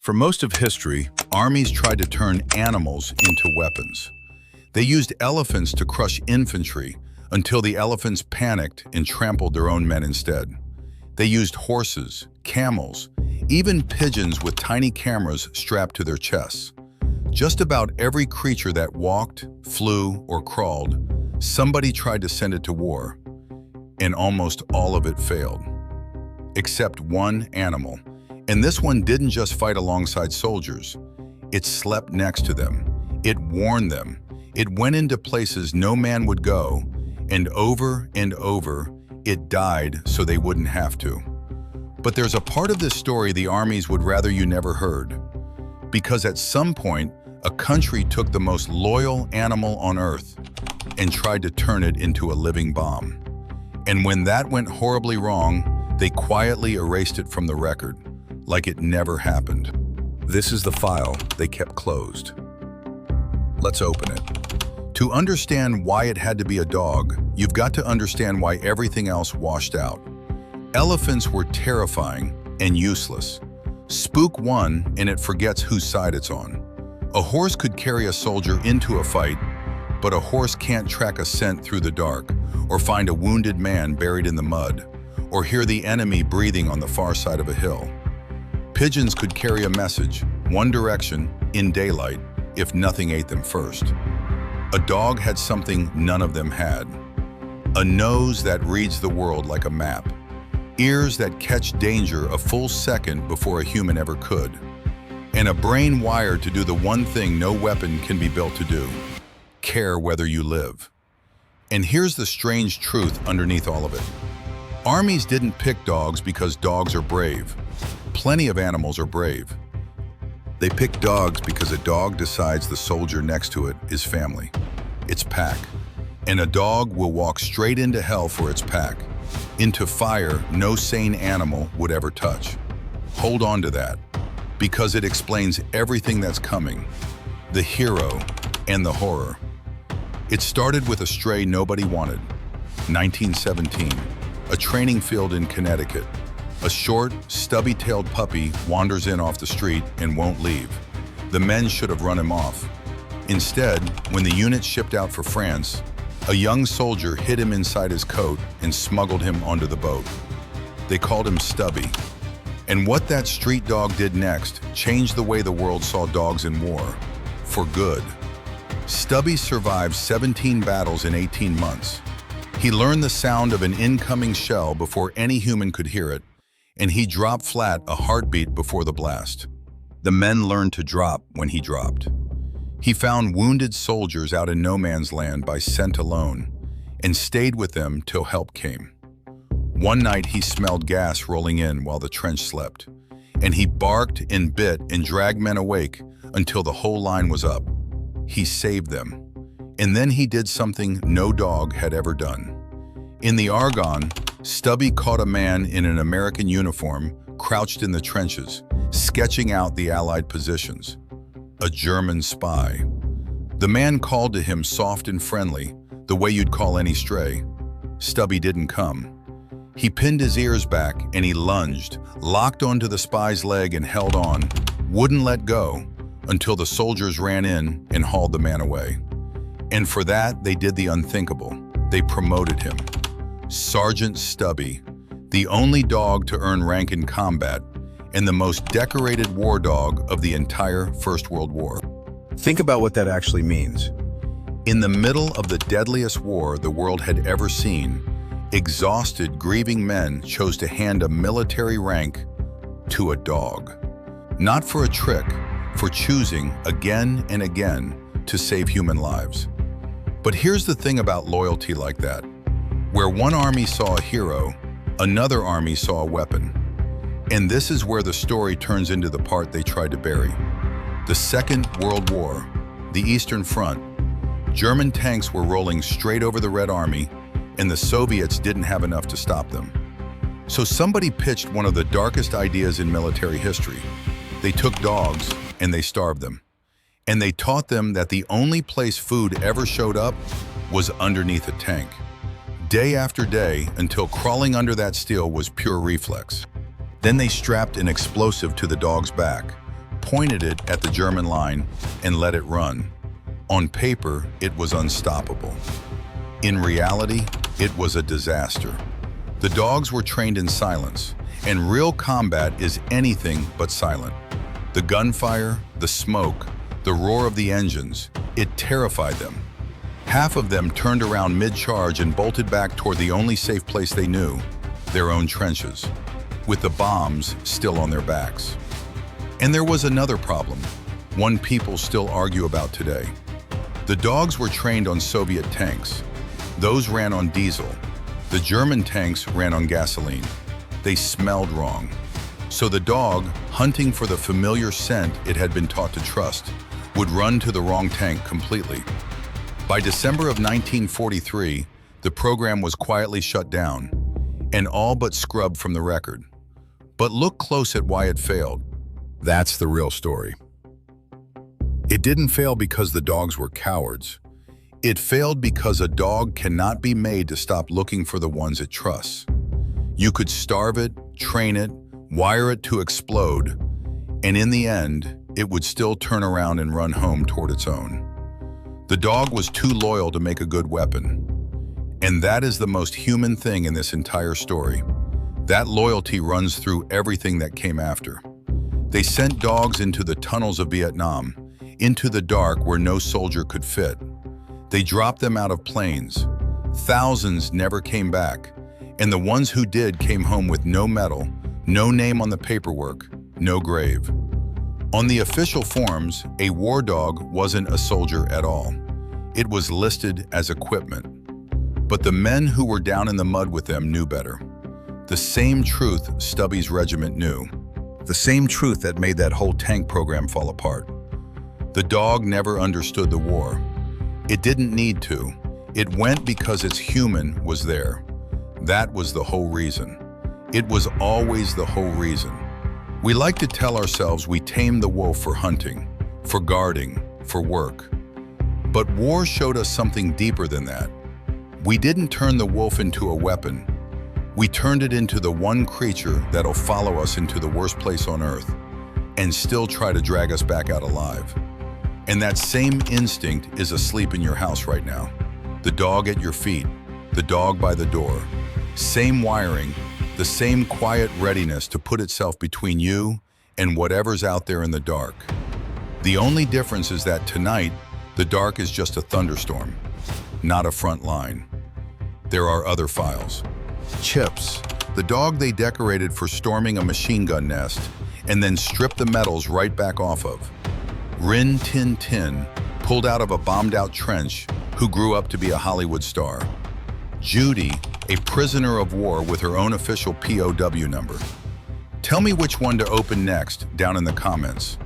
For most of history, armies tried to turn animals into weapons. They used elephants to crush infantry until the elephants panicked and trampled their own men instead. They used horses, camels, even pigeons with tiny cameras strapped to their chests. Just about every creature that walked, flew, or crawled, somebody tried to send it to war, and almost all of it failed. Except one animal. And this one didn't just fight alongside soldiers. It slept next to them. It warned them. It went into places no man would go, and over, it died so they wouldn't have to. But there's a part of this story the armies would rather you never heard. Because at some point, a country took the most loyal animal on Earth and tried to turn it into a living bomb. And when that went horribly wrong, they quietly erased it from the record, like it never happened. This is the file they kept closed. Let's open it. To understand why it had to be a dog, you've got to understand why everything else washed out. Elephants were terrifying and useless. Spook one and it forgets whose side it's on. A horse could carry a soldier into a fight, but a horse can't track a scent through the dark, or find a wounded man buried in the mud, or hear the enemy breathing on the far side of a hill. Pigeons could carry a message, one direction, in daylight, if nothing ate them first. A dog had something none of them had. A nose that reads the world like a map. Ears that catch danger a full second before a human ever could. And a brain wired to do the one thing no weapon can be built to do: care whether you live. And here's the strange truth underneath all of it. Armies didn't pick dogs because dogs are brave. Plenty of animals are brave. They pick dogs because a dog decides the soldier next to it is family. It's pack. And a dog will walk straight into hell for its pack, into fire no sane animal would ever touch. Hold on to that, because it explains everything that's coming, the hero and the horror. It started with a stray nobody wanted. 1917, a training field in Connecticut. A short, stubby-tailed puppy wanders in off the street and won't leave. The men should have run him off. Instead, when the unit shipped out for France, a young soldier hid him inside his coat and smuggled him onto the boat. They called him Stubby. And what that street dog did next changed the way the world saw dogs in war, for good. Stubby survived 17 battles in 18 months. He learned the sound of an incoming shell before any human could hear it, and he dropped flat a heartbeat before the blast. The men learned to drop when he dropped. He found wounded soldiers out in no man's land by scent alone, and stayed with them till help came. One night he smelled gas rolling in while the trench slept, and he barked and bit and dragged men awake until the whole line was up. He saved them. And then he did something no dog had ever done. In the Argonne, Stubby caught a man in an American uniform crouched in the trenches, sketching out the Allied positions. A German spy. The man called to him soft and friendly, the way you'd call any stray. Stubby didn't come. He pinned his ears back and he lunged, locked onto the spy's leg and held on, wouldn't let go, until the soldiers ran in and hauled the man away. And for that, they did the unthinkable. They promoted him. Sergeant Stubby, the only dog to earn rank in combat, and the most decorated war dog of the entire First World War. Think about what that actually means. In the middle of the deadliest war the world had ever seen, exhausted, grieving men chose to hand a military rank to a dog. Not for a trick, for choosing again and again to save human lives. But here's the thing about loyalty like that. Where one army saw a hero, another army saw a weapon. And this is where the story turns into the part they tried to bury. The Second World War, the Eastern Front. German tanks were rolling straight over the Red Army, and the Soviets didn't have enough to stop them. So somebody pitched one of the darkest ideas in military history. They took dogs and they starved them. And they taught them that the only place food ever showed up was underneath a tank. Day after day, until crawling under that steel was pure reflex. Then they strapped an explosive to the dog's back, pointed it at the German line and let it run. On paper, it was unstoppable. In reality, it was a disaster. The dogs were trained in silence, and real combat is anything but silent. The gunfire, the smoke, the roar of the engines, it terrified them. Half of them turned around mid-charge and bolted back toward the only safe place they knew, their own trenches, with the bombs still on their backs. And there was another problem, one people still argue about today. The dogs were trained on Soviet tanks. Those ran on diesel. The German tanks ran on gasoline. They smelled wrong. So the dog, hunting for the familiar scent it had been taught to trust, would run to the wrong tank completely. By December of 1943, the program was quietly shut down and all but scrubbed from the record. But look close at why it failed. That's the real story. It didn't fail because the dogs were cowards. It failed because a dog cannot be made to stop looking for the ones it trusts. You could starve it, train it, wire it to explode, and in the end, it would still turn around and run home toward its own. The dog was too loyal to make a good weapon. And that is the most human thing in this entire story. That loyalty runs through everything that came after. They sent dogs into the tunnels of Vietnam, into the dark where no soldier could fit. They dropped them out of planes. Thousands never came back, and the ones who did came home with no medal, no name on the paperwork, no grave. On the official forms, a war dog wasn't a soldier at all. It was listed as equipment. But the men who were down in the mud with them knew better. The same truth Stubby's regiment knew. The same truth that made that whole tank program fall apart. The dog never understood the war. It didn't need to. It went because its human was there. That was the whole reason. It was always the whole reason. We like to tell ourselves we tamed the wolf for hunting, for guarding, for work. But war showed us something deeper than that. We didn't turn the wolf into a weapon. We turned it into the one creature that'll follow us into the worst place on earth and still try to drag us back out alive. And that same instinct is asleep in your house right now. The dog at your feet, the dog by the door. Same wiring, the same quiet readiness to put itself between you and whatever's out there in the dark. The only difference is that tonight, the dark is just a thunderstorm, not a front line. There are other files. Chips, the dog they decorated for storming a machine gun nest and then stripped the medals right back off of. Rin Tin Tin, pulled out of a bombed-out trench, who grew up to be a Hollywood star. Judy, a prisoner of war with her own official POW number. Tell me which one to open next down in the comments.